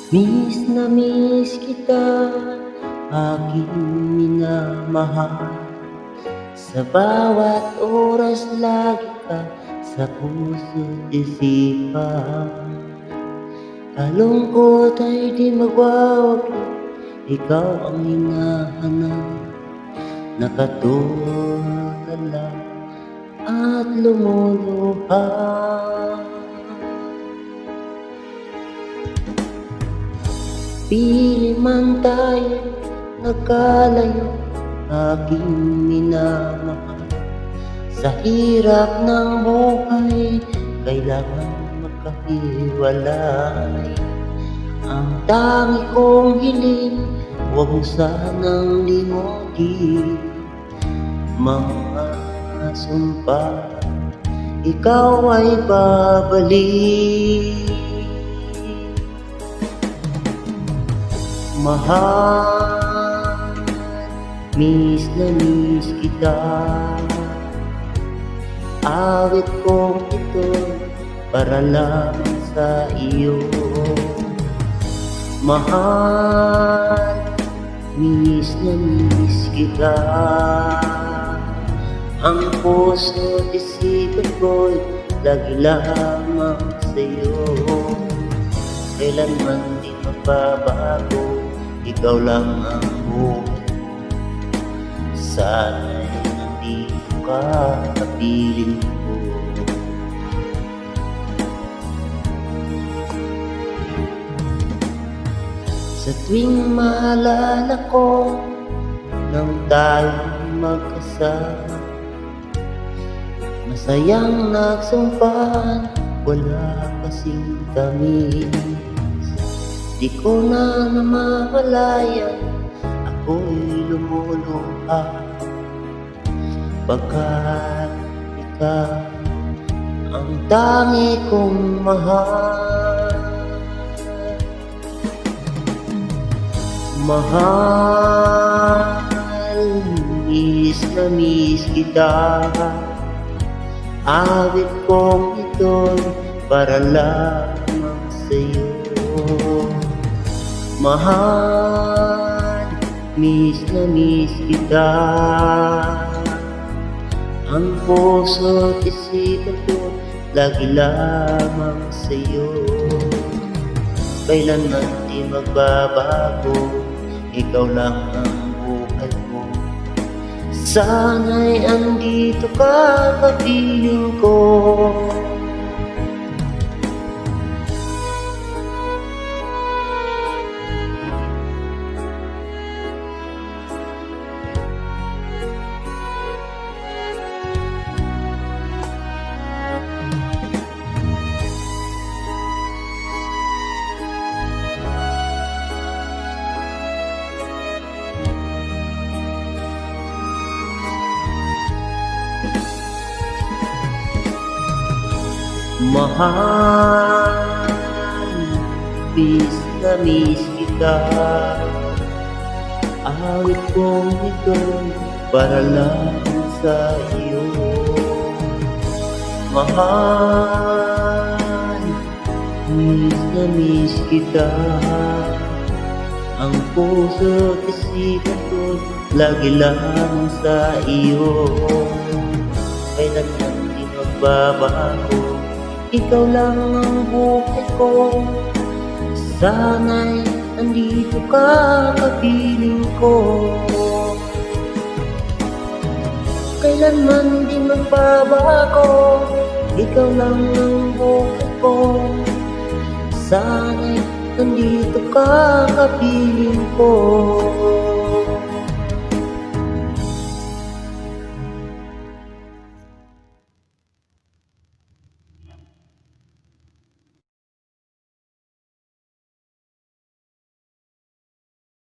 Na miss kita, aking minamahal. Sa bawat oras lagi ka sa puso't isipan. Kalungkot ay di magwawagi, ikaw ang hinahanap. Nakatulala at lumuluha. Pili man tayo nagkalayo, aking minamahal. Sa hirap ng buhay, kailangan magkahiwalay. Ang tangi kong hiling, huwag mo sanang limutin. Mga sumpa, ikaw ay babalik. Mahal, miss na miss kita. Awit kong ito para lamang sa iyo. Mahal, miss na miss kita. Ang puso't isipan ko'y lagi lamang sa'yo. Kailanman di magbabago, ikaw lang ang buhay ko. Sana'y nandito ka, kapiling ko. Sa tuwing maalala ko nang tayo'y magkasama, masayang nagsumpahan, wala kasing tamis. Di ko na namamalayan, ako'y lumuluha. Pagkat ikaw ang tangi kong mahal. Mahal, miss na miss kita. Awit kong ito'y para lamang sa'yo. Mahal, miss na miss kita. Ang puso't isipan ko lagi lamang sa'yo. Kailanman di magbabago, ikaw lang ang buhay ko. Sana'y andito ka, kapiling ko. Mahal, miss na miss kita. Awit kong ito para lang sa iyo. Mahal, miss na miss kita. Ang puso't isipan ko lagi lang sa iyo. Kailanman di magbabago, ikaw lang ang buhay ko. Sana'y andito ka, kapiling ko. Kailanman di magbabago, ikaw lang ang buhay ko. Sana'y andito ka, kapiling ko.